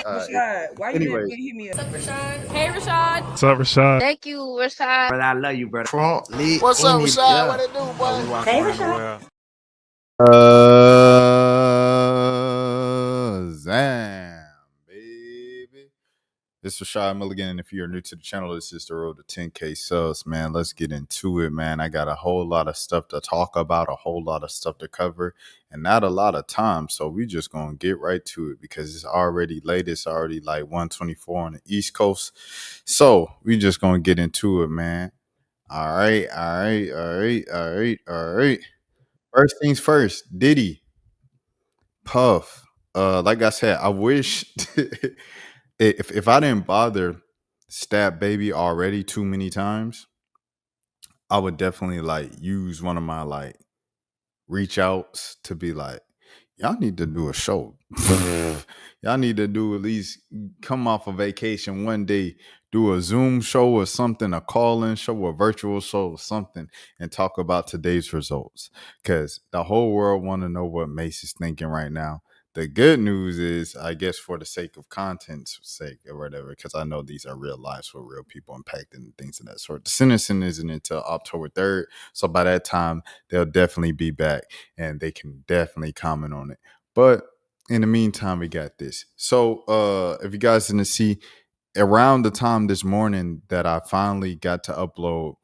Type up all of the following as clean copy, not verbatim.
Rashad, why you didn't Anyways, hit me up? Rashad. Hey, Rashad. What's up, Rashad? Thank you, Rashad. brother, I love you, brother. Trump lit. What's up, Any, Rashad? What it do, boy? We walking around the world. Zam, baby. This is Rashad Milligan, and if you're new to the channel, this is the road to 10K subs, man. Let's get into it, man. I got a whole lot of stuff to talk about, a whole lot of stuff to cover, and not a lot of time. So we just gonna get right to it because it's already late. It's already like 1:24 on the East Coast. So we just gonna get into it, man. All right. First things first, Diddy, Puff. Like I said, I wish if I didn't bother Stab Baby already too many times, I would definitely like use one of my like reach outs to be like, y'all need to do a show. Y'all need to do at least come off a vacation one day, do a Zoom show or something, a call-in show, a virtual show or something, and talk about today's results. Because the whole world want to know what Mace is thinking right now. The good news is, I guess, for the sake of content's sake or whatever, because I know these are real lives with real people impacted and things of that sort. The sentencing isn't until October 3rd. So by that time, they'll definitely be back and they can definitely comment on it. But in the meantime, we got this. So if you guys didn't see, around the time this morning that I finally got to upload,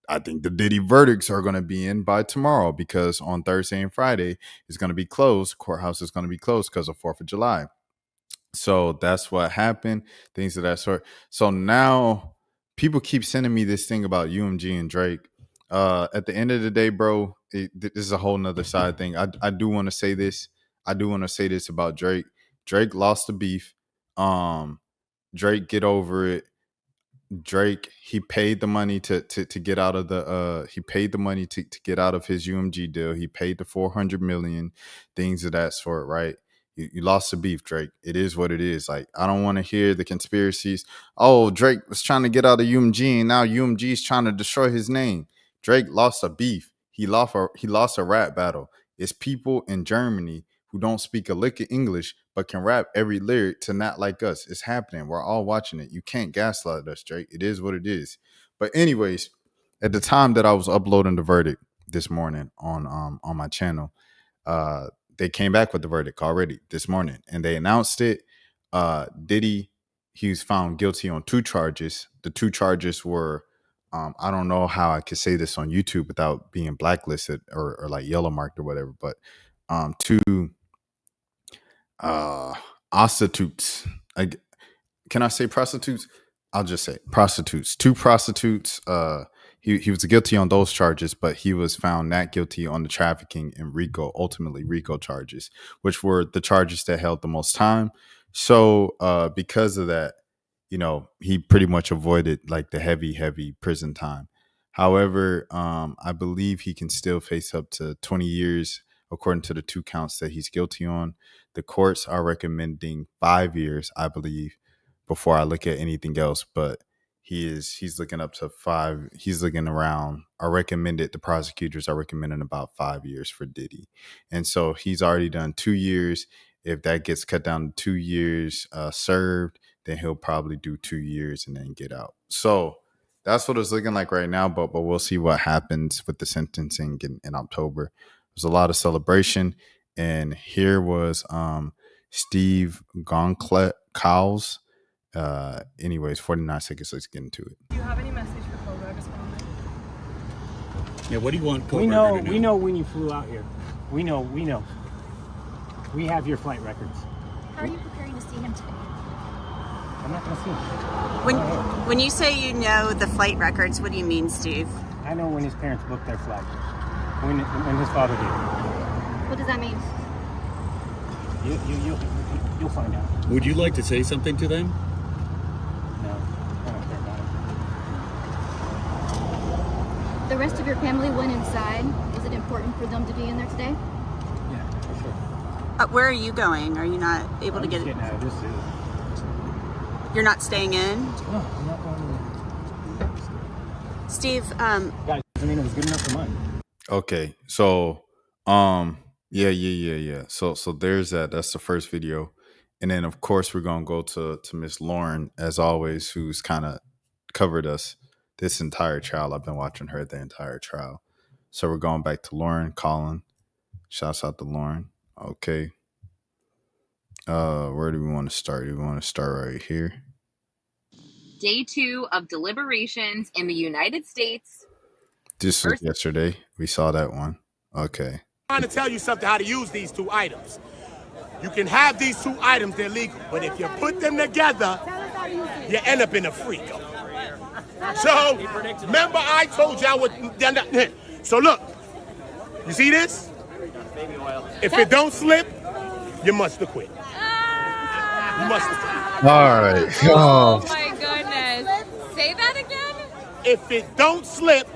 I think the Diddy verdicts are going to be in by tomorrow because on Thursday and Friday it's going to be closed. Courthouse is going to be closed because of 4th of July. So that's what happened, things of that sort. So now people keep sending me this thing about UMG and Drake. At the end of the day, bro, this is a whole nother side thing. I do want to say this. I do want to say this about Drake. Drake lost the beef. Drake, get over it. Drake, he paid the money to get out of the he paid the money to get out of his UMG deal. He paid the 400 million, things of that sort, right? You lost the beef, Drake. It is what it is. Like, I don't want to hear the conspiracies. Oh, Drake was trying to get out of UMG and now UMG is trying to destroy his name. Drake lost a beef. He lost a rap battle. It's people in Germany who don't speak a lick of English but can rap every lyric to Not Like Us. It's happening. We're all watching it. You can't gaslight us, Drake. It is what it is. But anyways, at the time that I was uploading the verdict this morning on my channel, they came back with the verdict already this morning and they announced it. Diddy, he was found guilty on 2 charges. The 2 charges were, I don't know how I could say this on YouTube without being blacklisted or like yellow marked or whatever, but 2 prostitutes. Can I say prostitutes? I'll just say prostitutes. 2 prostitutes. He was guilty on those charges, but he was found not guilty on the trafficking and ultimately RICO charges, which were the charges that held the most time. So because of that, you know, he pretty much avoided like the heavy prison time. However, I believe he can still face up to 20 years according to the 2 counts that he's guilty on. The courts are recommending 5 years, I believe, before I look at anything else. But he's looking up to 5. He's looking around. The prosecutors are recommending about 5 years for Diddy. And so he's already done 2 years. If that gets cut down to 2 years served, then he'll probably do 2 years and then get out. So that's what it's looking like right now. But we'll see what happens with the sentencing in October. There's a lot of celebration. And here was Steve Goncalves. Anyways, 49 seconds. Let's get into it. Do you have any message for Koga this moment? Yeah, what do you want Koga We to know do? when you flew out here. We know. We have your flight records. How are you preparing to see him today? I'm not going to see him. When you say you know the flight records, what do you mean, Steve? I know when his parents booked their flight. When his father did. What does that mean? You'll find out. Would you like to say something to them? No, I don't care about it. The rest of your family went inside. Is it important for them to be in there today? Yeah, for sure. Where are you going? Are you not able to get getting out of this suit. You're not staying in? No, I'm not going anywhere. Steve, Guys, I mean, it was good enough for mine. Okay, so yeah. So there's that. That's the first video, And then, of course, we're going to go to Miss Lauren, as always, who's kind of covered us this entire trial. I've been watching her the entire trial. So we're going back to Lauren, Colin. Shouts out to Lauren. Okay. Where do we want to start? Do we want to start right here? Day 2 of deliberations in the United States. This was yesterday. We saw that one. Okay. I'm trying to tell you something how to use these two items. You can have these two items, they're legal, but if you put them together, you end up in a freak. So, remember I told y'all what, so look, you see this? If it don't slip, you must have quit. You must have quit. All right. Oh my goodness. Say that again? If it don't slip,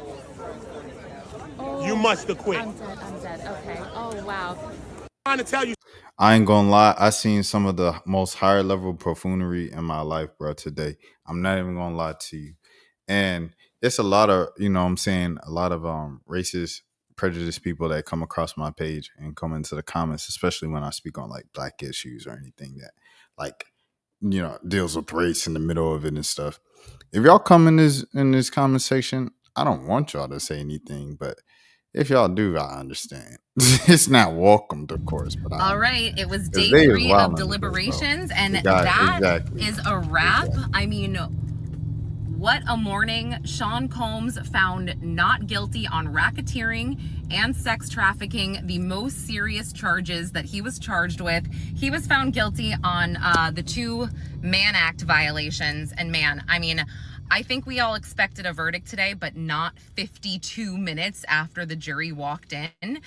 you must have quit. I'm dead. Okay. Oh, wow. I'm trying to tell you. I ain't gonna lie. I seen some of the most higher level buffoonery in my life, bro, today. I'm not even gonna lie to you. And it's a lot of, you know what I'm saying, a lot of racist, prejudiced people that come across my page and come into the comments, especially when I speak on like black issues or anything that like, you know, deals with race in the middle of it and stuff. If y'all come in this comment section, I don't want y'all to say anything, but if y'all do, I understand. It's not welcomed, of course. But All right, it was day they is 3 wilding of with this, deliberations, and The guy- that exactly. is a wrap. Exactly. I mean, what a morning. Sean Combs found not guilty on racketeering and sex trafficking, the most serious charges that he was charged with. He was found guilty on the 2 Mann Act violations. And man, I mean, I think we all expected a verdict today, but not 52 minutes after the jury walked in.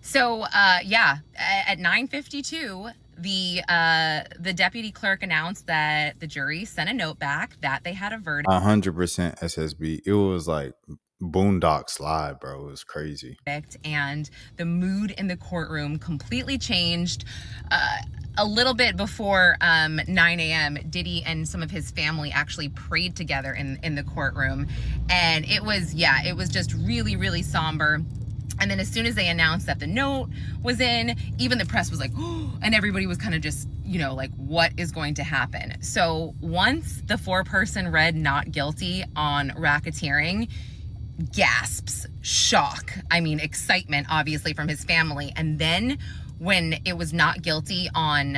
So, yeah, at 9:52, the deputy clerk announced that the jury sent a note back that they had a verdict. 100% SSB. It was like Boondocks Live, bro. It was crazy. And the mood in the courtroom completely changed. A little bit before 9 a.m., Diddy and some of his family actually prayed together in the courtroom. And it was just really, really somber. And then as soon as they announced that the note was in, even the press was like, oh, and everybody was kind of just, you know, like, what is going to happen? So once the 4-person read not guilty on racketeering, gasps, shock, I mean, excitement, obviously, from his family. And then when it was not guilty on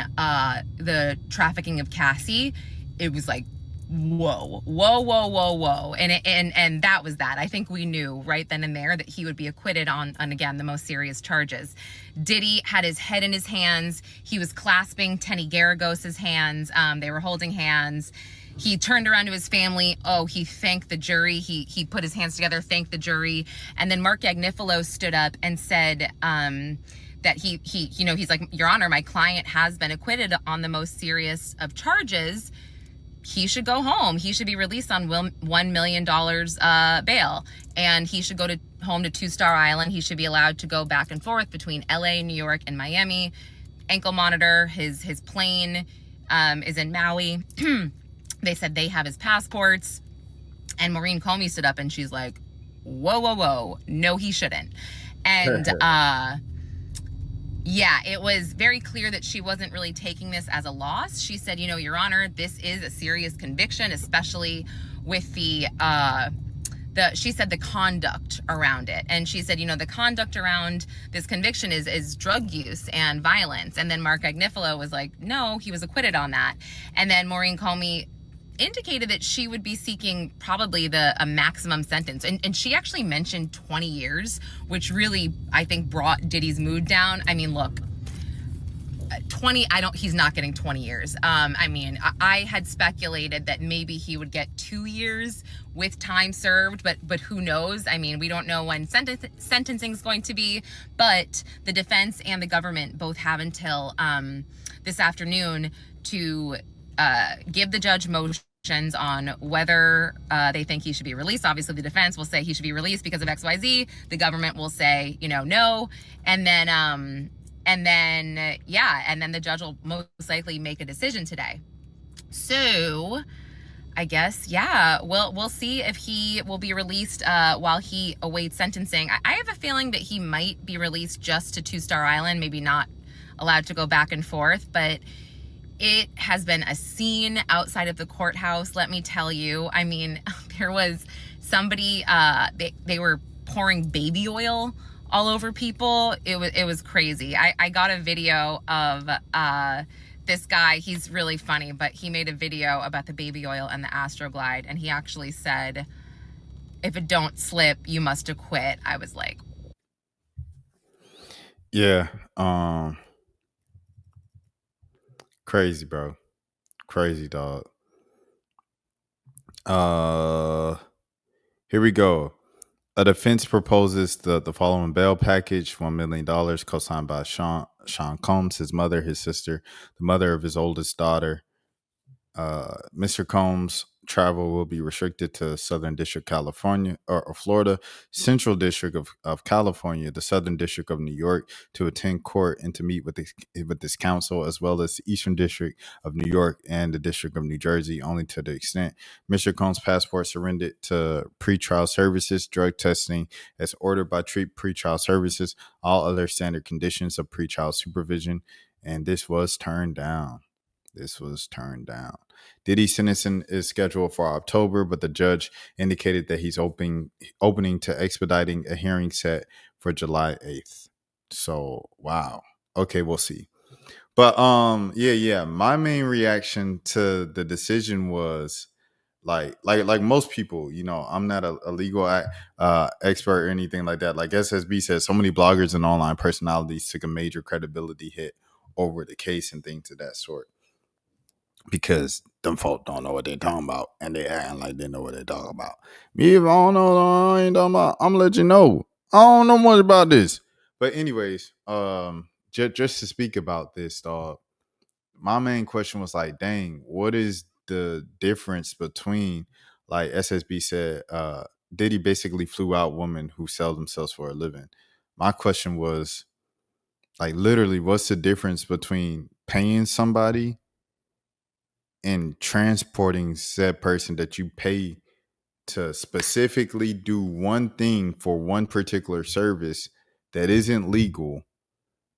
the trafficking of Cassie, it was like, whoa. And that was that. I think we knew right then and there that he would be acquitted on again, the most serious charges. Diddy had his head in his hands. He was clasping Tenny Garagos's hands. They were holding hands. He turned around to his family. Oh, he thanked the jury. He put his hands together, thanked the jury. And then Mark Agnifilo stood up and said, that he, you know, he's like, Your Honor, my client has been acquitted on the most serious of charges. He should go home. He should be released on $1 million bail. And he should go home to 2-Star Island. He should be allowed to go back and forth between LA, New York, and Miami. Ankle monitor, his plane is in Maui. They said they have his passports. And Maureen Comey stood up and she's like, whoa. No, he shouldn't. And yeah, it was very clear that she wasn't really taking this as a loss. She said, you know, Your Honor, this is a serious conviction, especially with she said the conduct around it. And she said, you know, the conduct around this conviction is drug use and violence. And then Mark Agnifilo was like, no, he was acquitted on that. And then Maureen Comey indicated that she would be seeking probably a maximum sentence. And she actually mentioned 20 years, which really, I think, brought Diddy's mood down. I mean, look, 20, he's not getting 20 years. I mean, I had speculated that maybe he would get 2 years with time served, but who knows? I mean, we don't know when sentencing is going to be, but the defense and the government both have until this afternoon to give the judge motions on whether they think he should be released. Obviously, the defense will say he should be released because of XYZ. The government will say, you know, no. And then the judge will most likely make a decision today. So I guess, yeah, we'll see if he will be released while he awaits sentencing. I have a feeling that he might be released just to 2-Star Island, maybe not allowed to go back and forth, but It has been a scene outside of the courthouse, let me tell you. I mean, there was somebody, they were pouring baby oil all over people. It was crazy. I got a video of this guy. He's really funny, but he made a video about the baby oil and the Astroglide, and he actually said, if it don't slip, you must have quit. I was like, Yeah. Crazy, bro. Crazy, dog. Here we go. A defense proposes the following bail package: $1 million, co-signed by Sean Combs, his mother, his sister, the mother of his oldest daughter. Mr. Combs' travel will be restricted to Southern District, California, or Florida, Central District of California, the Southern District of New York, to attend court and to meet with this council, as well as the Eastern District of New York and the District of New Jersey, only to the extent Mr. Combs' passport surrendered to pretrial services, drug testing as ordered by pretrial services, all other standard conditions of pretrial supervision, and this was turned down. Diddy's sentencing is scheduled for October, but the judge indicated that he's opening to expediting a hearing set for July 8th. So, wow. Okay, we'll see. But yeah. My main reaction to the decision was like most people, I'm not a legal expert or anything like that. Like SSB says, so many bloggers and online personalities took a major credibility hit over the case and things of that sort, because them folk don't know what they talking about and they acting like they know what they talking about. Me, if I don't know, I ain't talking about, I'm gonna let you know. I don't know much about this. But anyways, just to speak about this, dog, my main question was like, dang, what is the difference between, like SSB said, Diddy basically flew out women who sell themselves for a living. My question was, like, literally, what's the difference between paying somebody and transporting said person that you pay to specifically do one thing for one particular service that isn't legal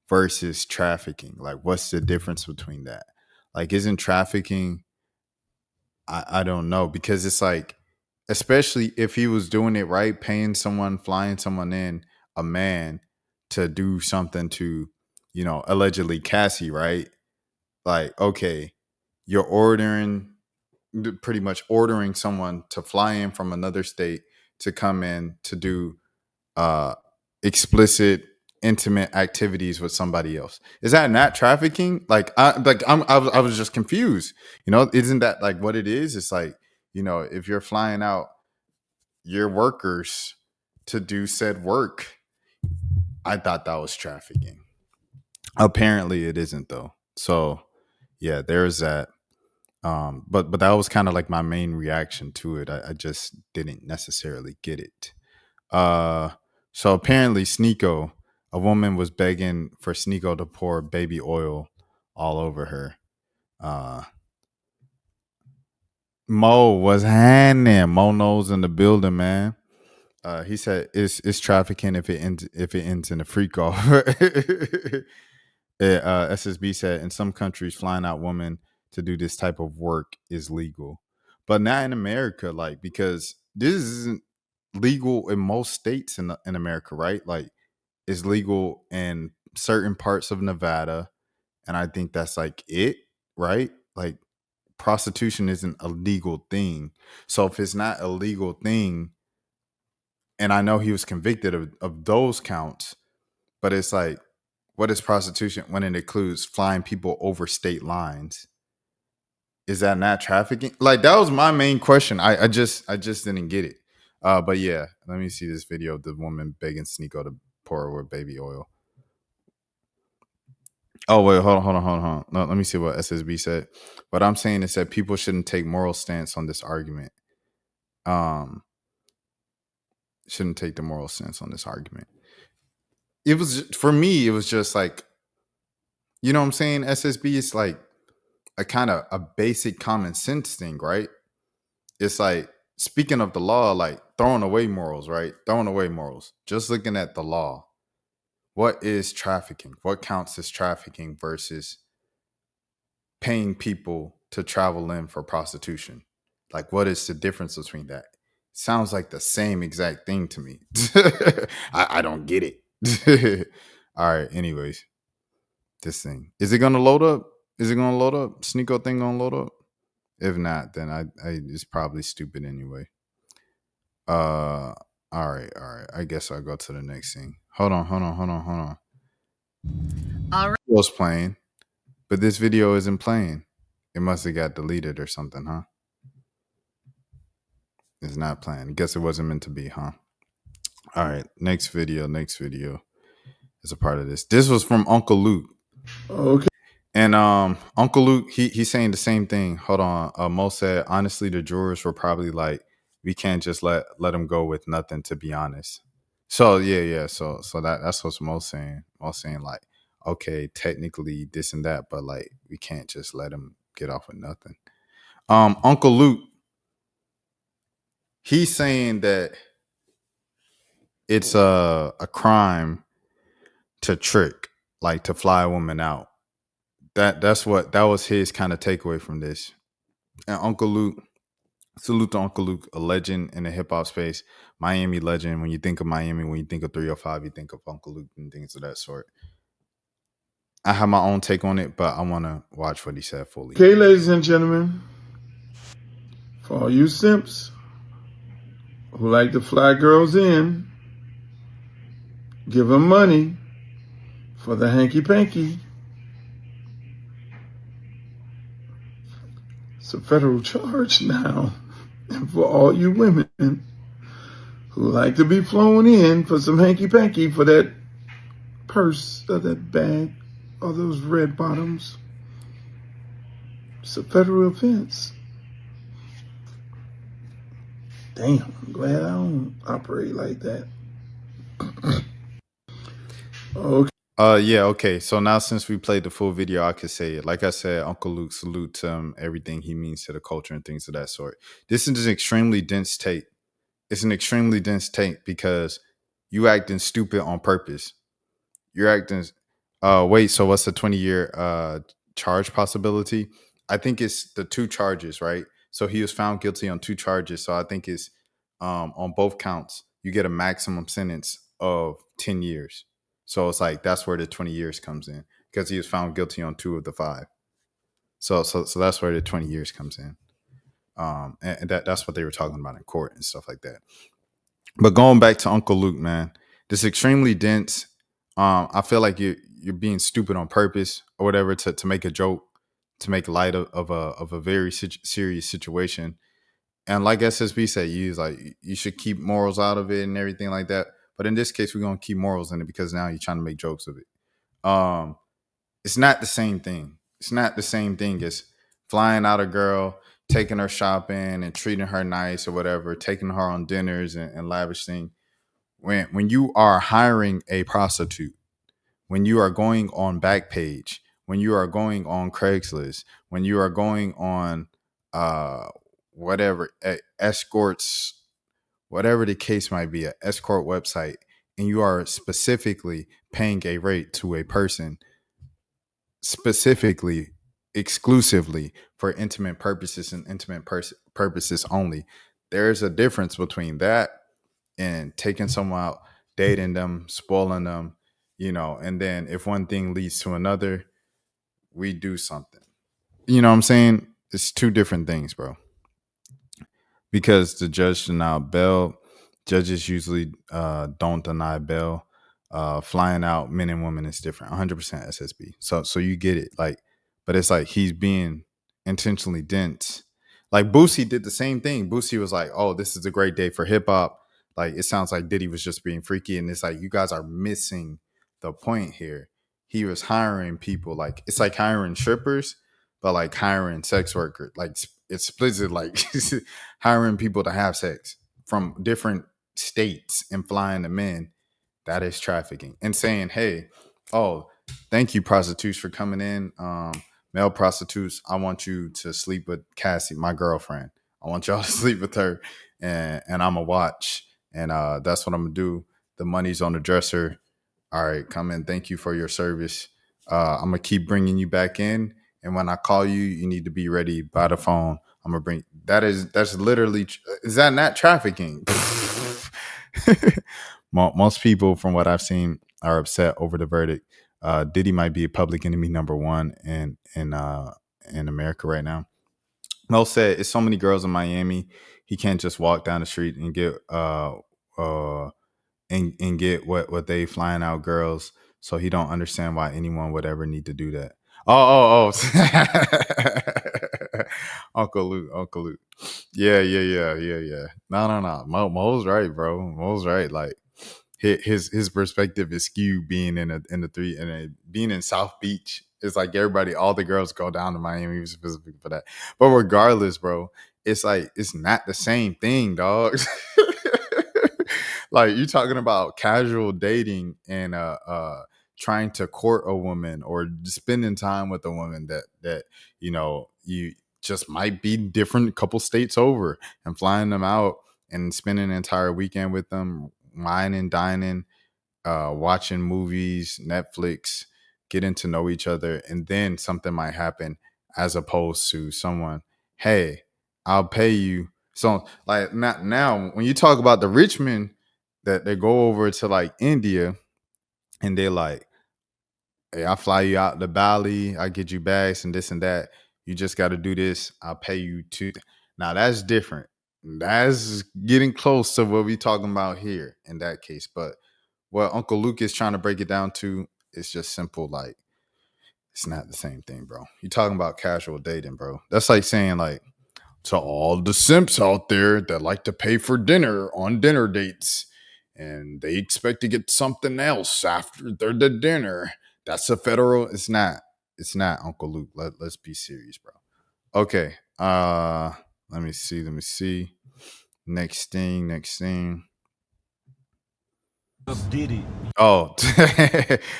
versus trafficking? Like, what's the difference between that? Like, isn't trafficking, I don't know, because it's like, especially if he was doing it right, paying someone, flying someone in, a man, to do something to, allegedly Cassie, right? Like, okay, you're pretty much ordering someone to fly in from another state to come in to do explicit intimate activities with somebody else. Is that not trafficking? I was just confused. Isn't that like what it is? It's like, if you're flying out your workers to do said work, I thought that was trafficking. Apparently it isn't, though. So yeah, there's that. But that was kind of like my main reaction to it. I just didn't necessarily get it. So apparently Sneeko, a woman was begging for Sneeko to pour baby oil all over her. Mo was hanging. Mo knows in the building, man. He said it's trafficking if it ends in a freak off. SSB said in some countries flying out women to do this type of work is legal, but not in America. Like, because this isn't legal in most states in America, right? Like, it's legal in certain parts of Nevada, and I think that's like it, right? Like, prostitution isn't a legal thing. So if it's not a legal thing, and I know he was convicted of those counts, but it's like, what is prostitution when it includes flying people over state lines? Is that not trafficking? Like, that was my main question. I just didn't get it. But yeah, let me see this video of the woman begging Sneeko to pour her baby oil. Oh wait, hold on. No, let me see what SSB said. What I'm saying is that people shouldn't take moral stance on this argument. Shouldn't take the moral stance on this argument. It was, for me, it was just like, you know what I'm saying? SSB is like a kind of a basic common sense thing, right? It's like, speaking of the law, like throwing away morals, right? Throwing away morals. Just looking at the law. What is trafficking? What counts as trafficking versus paying people to travel in for prostitution? Like, what is the difference between that? Sounds like the same exact thing to me. I don't get it. All right. Anyways, this thing, is it gonna load up? Is it gonna load up? Sneako thing gonna load up? If not, then I it's probably stupid anyway. All right. I guess I'll go to the next thing. Hold on. All right. It was playing, but this video isn't playing. It must have got deleted or something, huh? It's not playing. I guess it wasn't meant to be, huh? All right, next video is a part of this. This was from Uncle Luke. Okay. And Uncle Luke, he's saying the same thing. Hold on. Mo said, honestly, the jurors were probably like, we can't just let him go with nothing, to be honest. So yeah. So that's what Mo's saying. Mo's saying like, okay, technically this and that, but like we can't just let him get off with nothing. Uncle Luke, he's saying that it's a crime to trick, like to fly a woman out. That was his kind of takeaway from this. And Uncle Luke, salute to Uncle Luke, a legend in the hip hop space, Miami legend. When you think of Miami, when you think of 305, you think of Uncle Luke and things of that sort. I have my own take on it, but I want to watch what he said fully. Okay, ladies and gentlemen, for all you simps who like to fly girls in, give them money for the hanky-panky. It's a federal charge now. And for all you women who like to be flown in for some hanky-panky for that purse or that bag or those red bottoms, it's a federal offense. Damn, I'm glad I don't operate like that. Okay. Okay. So now since we played the full video, I could say it. Like I said, Uncle Luke, salute to him, everything he means to the culture and things of that sort. This is an extremely dense take. It's an extremely dense take because you acting stupid on purpose. You're acting. Wait. So what's the 20-year charge possibility? I think it's the 2 charges, right? So he was found guilty on 2 charges. So I think it's on both counts. You get a maximum sentence of 10 years. So it's like that's where the 20 years comes in because he was found guilty on 2 of the 5. So that's where the 20 years comes in. And that's what they were talking about in court and stuff like that. But going back to Uncle Luke, man, this is extremely dense. I feel like you're being stupid on purpose or whatever to make a joke, to make light of a very serious situation. And like SSB said, you should keep morals out of it and everything like that. But in this case, we're gonna keep morals in it because now you're trying to make jokes of it. It's not the same thing. It's not the same thing as flying out a girl, taking her shopping and treating her nice or whatever, taking her on dinners and lavish things. When you are hiring a prostitute, when you are going on Backpage, when you are going on Craigslist, when you are going on whatever escorts, whatever the case might be, an escort website, and you are specifically paying a rate to a person, specifically, exclusively for intimate purposes and intimate purposes only, there's a difference between that and taking someone out, dating them, spoiling them, and then if one thing leads to another, we do something. You know what I'm saying? It's 2 different things, bro. Because the judge denied bail. Judges usually don't deny bail. Flying out men and women is different. 100% SSB. So you get it. But it's like he's being intentionally dense. Like Boosie did the same thing. Boosie was like, "Oh, this is a great day for hip hop." Like it sounds like Diddy was just being freaky, and it's like you guys are missing the point here. He was hiring people. Like it's like hiring strippers, but like hiring sex workers. Like it's explicit, like hiring people to have sex from different states and flying them in. That is trafficking. And saying, hey, oh, thank you, prostitutes, for coming in. Male prostitutes, I want you to sleep with Cassie, my girlfriend. I want y'all to sleep with her, and I'm a watch. And that's what I'm going to do. The money's on the dresser. All right, come in. Thank you for your service. I'm going to keep bringing you back in. And when I call you, you need to be ready by the phone. I'm gonna bring that's literally is that not trafficking? Most people, from what I've seen, are upset over the verdict. Diddy might be public enemy number one in America right now. Mel said it's so many girls in Miami. He can't just walk down the street and get uh and get what they flying out girls. So he don't understand why anyone would ever need to do that. Uncle Luke. Yeah. No. Mo's right, bro. Mo's right. Like his perspective is skewed being in the three and being in South Beach. It's like everybody, all the girls go down to Miami specifically for that. But regardless, bro, it's like it's not the same thing, dog. Like you talking about casual dating and trying to court a woman or spending time with a woman that you just might be different couple states over and flying them out and spending an entire weekend with them, wine and dining, watching movies, Netflix, getting to know each other, and then something might happen as opposed to someone, hey, I'll pay you. So like now when you talk about the rich men that they go over to like India and they're like, hey, I'll fly you out to Bali, I get you bags and this and that. You just got to do this. I'll pay you too. Now that's different. That's getting close to what we talking about here in that case. But what Uncle Luke is trying to break it down to is just simple. Like it's not the same thing, bro. You talking about casual dating, bro. That's like saying like to all the simps out there that like to pay for dinner on dinner dates and they expect to get something else after the dinner. That's a federal. It's not Uncle Luke. Let's be serious, bro. Okay. Let me see. Next thing. Diddy. Oh,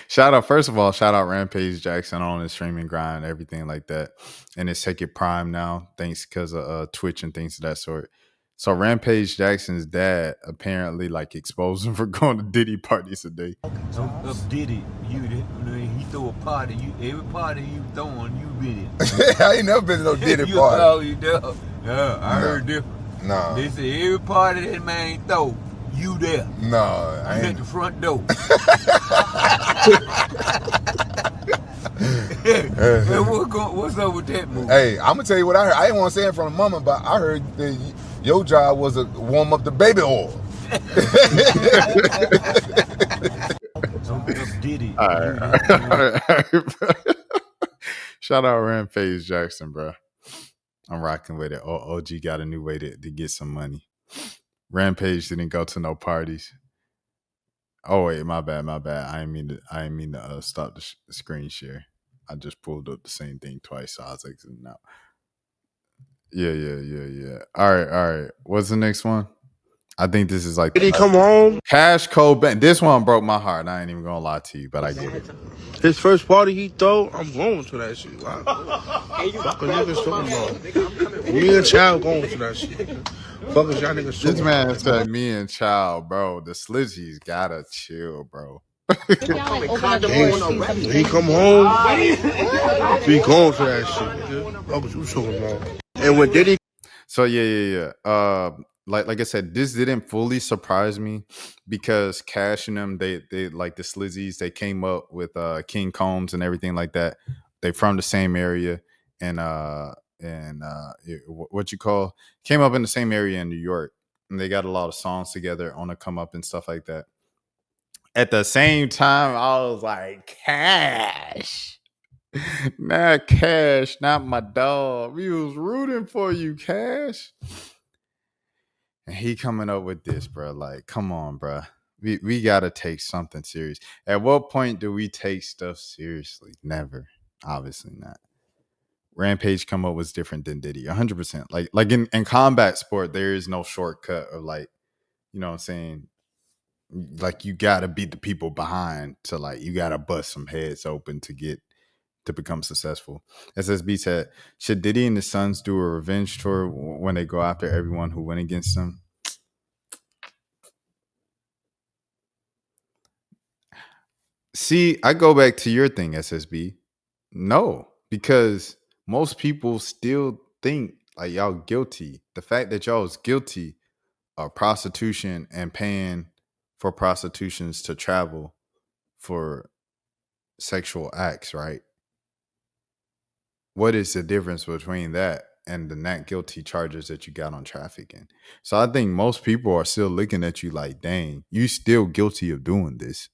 shout out Rampage Jackson on his streaming grind, everything like that. And it's Ticket Prime now, thanks because of Twitch and things of that sort. So Rampage Jackson's dad apparently like exposed him for going to Diddy parties a day. Of Diddy, he throw a party. Every party you throwing, you been it. I ain't never been to no Diddy you party. Know, you know. Yeah, I heard different. No. They say every party that man throw, you there. No, I You ain't. at the front door. Hey, what's up with that movie? Hey, I'm gonna tell you what I heard. I didn't want to say it in front of Mama, but I heard that your job was to warm up the baby oil. Of Diddy. All right. Shout out Rampage Jackson, bro. I'm rocking with it. OG got a new way to get some money. Rampage didn't go to no parties. Oh wait, my bad. I didn't mean to stop the screen share. I just pulled up the same thing twice, so I was exiting out. Yeah. All right. What's the next one? I think this is like. Did he come home? Cash Cold Bank. This one broke my heart. I ain't even gonna lie to you, but I get it. His first party he throw, I'm going to that shit. Like, fuck a niggas talking about. Me and Child going to that shit. Fuck is y'all niggas This man said me and Child, bro. The Slizzies gotta chill, bro. He come home, he going to that shit, nigga. What was you talking about? And when Diddy. So yeah. Like I said, this didn't fully surprise me because Cash and them, they like the Slizzies, they came up with King Combs and everything like that. They from the same area and what you call came up in the same area in New York, and they got a lot of songs together on the come up and stuff like that. At the same time, I was like, Cash. Not Cash, not my dog. We was rooting for you, Cash. And he coming up with this, bro. Like, come on, bro. We gotta take something serious. At what point do we take stuff seriously? Never. Obviously not. Rampage come up was different than Diddy. 100%. Like in combat sport, there is no shortcut of like, you know what I'm saying? Like you gotta beat the people behind to like you gotta bust some heads open to become successful. SSB said, should Diddy and the Sons do a revenge tour when they go after everyone who went against them? See, I go back to your thing, SSB. No, because most people still think like y'all guilty. The fact that y'all was guilty of prostitution and paying for prostitutions to travel for sexual acts, right? What is the difference between that and the not guilty charges that you got on trafficking? So I think most people are still looking at you like, dang, you still guilty of doing this.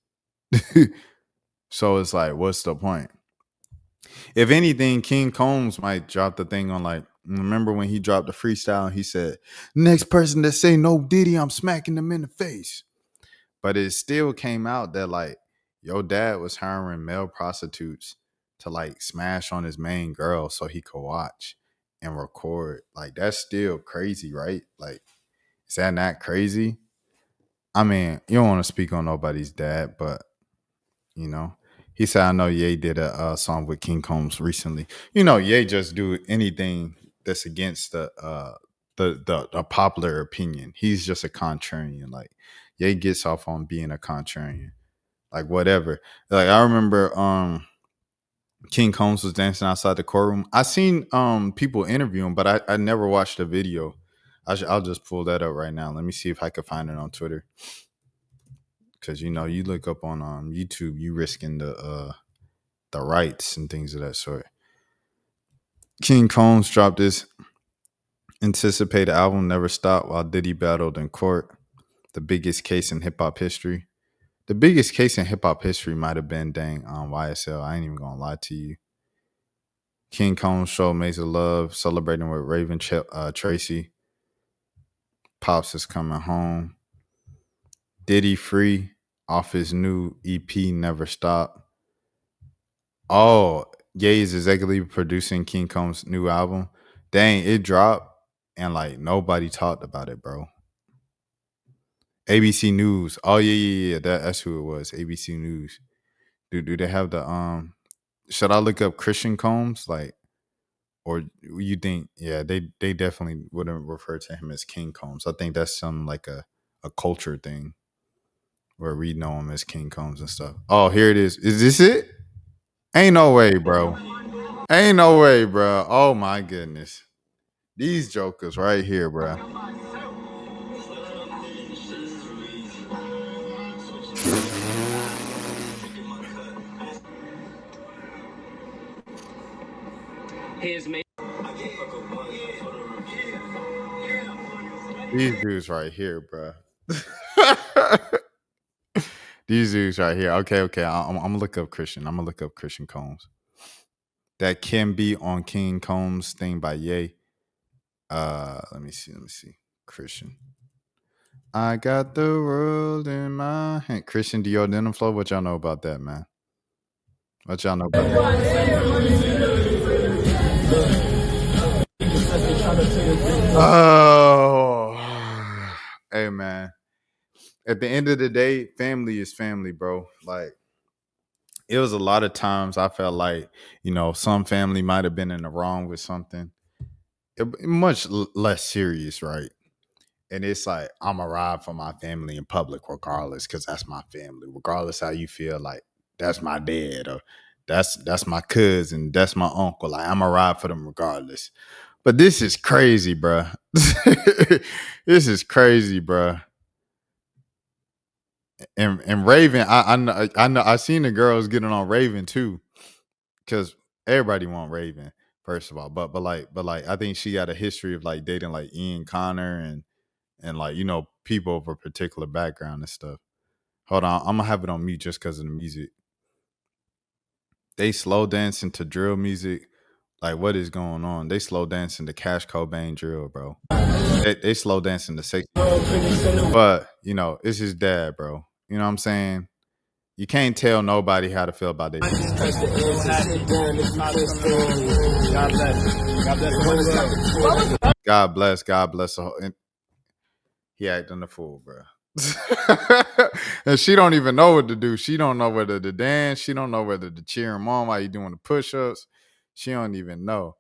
So it's like, what's the point? If anything, King Combs might drop the thing on like, remember when he dropped the freestyle and he said, next person that say no Diddy, I'm smacking them in the face. But it still came out that like your dad was hiring male prostitutes to like smash on his main girl so he could watch and record. Like that's still crazy, right? Like, is that not crazy? I mean, you don't want to speak on nobody's dad, but you know, he said, I know Ye did a song with King Combs recently. You know, Ye just do anything that's against the popular opinion. He's just a contrarian. Like Ye gets off on being a contrarian. Like whatever. Like I remember King Combs was dancing outside the courtroom. I seen people interview him, but I never watched the video. I'll just pull that up right now. Let me see if I can find it on Twitter. Cause you know, you look up on YouTube, you risking the rights and things of that sort. King Combs dropped this anticipated album Never Stop while Diddy battled in court. The biggest case in hip hop history. The biggest case in hip hop history might have been YSL. I ain't even gonna lie to you. King Combs show Maze of Love celebrating with Raven Tracy. Pops is coming home. Diddy free off his new EP Never Stop. Oh, Ye is executively producing King Combs' new album. Dang, it dropped and like nobody talked about it, bro. ABC News. Oh yeah. That's who it was. ABC News. Do they have the should I look up Christian Combs? Like, or you think, yeah, they definitely wouldn't refer to him as King Combs. I think that's some like a culture thing where we know him as King Combs and stuff. Oh, here it is. Is this it? Ain't no way, bro. Ain't no way, bro. Oh my goodness. These jokers right here, bro. These dudes right here, bro. These dudes right here. Okay. I'm gonna look up Christian. I'm gonna look up Christian Combs. That can be on King Combs thing by Ye. Let me see. Christian. I got the world in my hand. Christian Dior Denim Flow. What y'all know about that, man? What y'all know about that? Oh, hey, man. At the end of the day, family is family, bro. Like, it was a lot of times I felt like, you know, some family might have been in the wrong with something. Much less serious, right? And it's like, I'm a ride for my family in public regardless, because that's my family. Regardless how you feel, like, that's my dad or that's my cousin, that's my uncle. Like, I'm a ride for them regardless. But this is crazy, bro. This is crazy, bro. And Raven, I know I seen the girls getting on Raven too, because everybody want Raven, first of all. But like I think she got a history of like dating like Ian Connor and like, you know, people of a particular background and stuff. Hold on, I'm gonna have it on mute just because of the music. They slow dancing to drill music. Like, what is going on? They slow dancing to Cash Cobain drill, bro. They slow dancing to sexy. But, you know, it's his dad, bro. You know what I'm saying? You can't tell nobody how to feel about this. God bless. And he acting a fool, bro. And she don't even know what to do. She don't know whether to dance. She don't know whether to cheer him on while you doing the push-ups. She don't even know.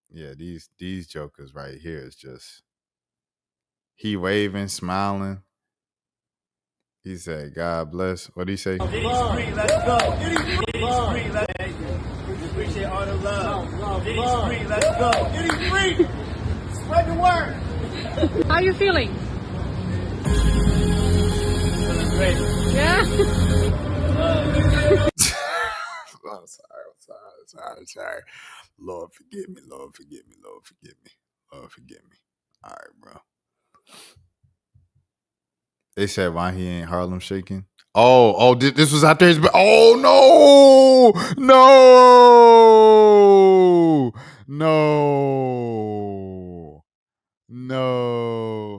Yeah, these jokers right here is just, he waving, smiling. He said, God bless. What'd he say? Appreciate all the love. Diddy's free, let's go. Diddy's free. Spread the word. How you feeling? Great. Yeah. I'm sorry. Lord forgive me, Lord forgive me, Lord forgive me, Lord forgive me. All right, bro. They said why he ain't Harlem shaking. Oh, this was after his. Oh no.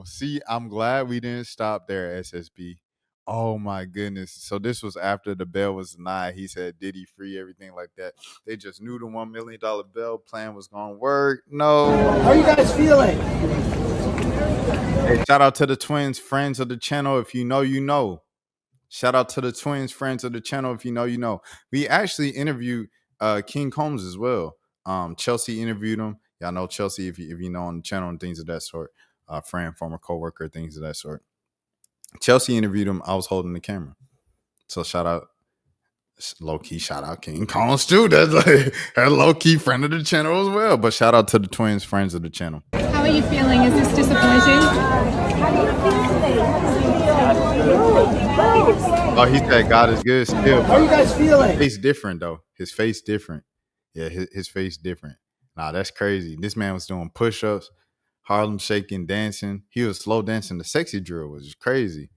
See, I'm glad we didn't stop there, SSB. Oh my goodness. So this was after the bail was denied. He said Diddy free, everything like that. They just knew the $1 million bail plan was gonna work. No. How are you guys feeling? Hey, shout out to the twins, friends of the channel. If you know, you know. Shout out to the twins, friends of the channel. If you know, you know. We actually interviewed King Combs as well. Chelsea interviewed him. Y'all know Chelsea if you know on the channel and things of that sort. Friend, former coworker, things of that sort. Chelsea interviewed him. I was holding the camera. So shout out, low key, shout out King Combs too. That's like her low key friend of the channel as well. But shout out to the twins, friends of the channel. How are you feeling? Is this disappointing? Oh, he said God is good still. How are you guys feeling? His face different though. His face different. Yeah, his face different. Nah, that's crazy. This man was doing push-ups, Harlem shaking, dancing. He was slow dancing the sexy drill, which is crazy.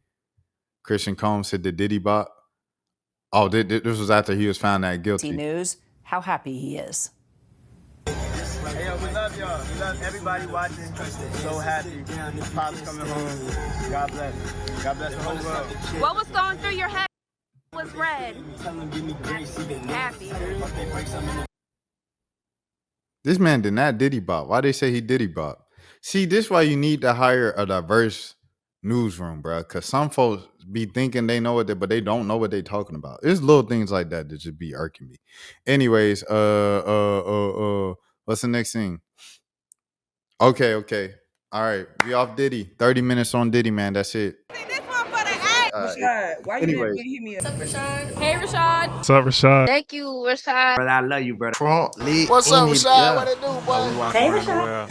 Christian Combs said the Diddy bop. Oh, this was after he was found not guilty. News, how happy he is. Hey, yo, we love y'all. We love everybody watching. So happy. Pop's coming home. God bless. God bless the whole world. What was going through your head? Was red. Happy. This man did not Diddy bop. Why they say he Diddy bop? See, this why you need to hire a diverse newsroom, bro. Because some folks be thinking they know it, but they don't know what they talking about. It's little things like that just be irking me. Anyways, what's the next thing? Okay. All right, we off Diddy. 30 minutes on Diddy, man. That's it. Rashad, why you Anyways. didn't hit me up? Hey, Rashad. What's up, Rashad? Thank you, Rashad. Brother, I love you, brother. What's up, Rashad? What it do, boy? Hey, Rashad.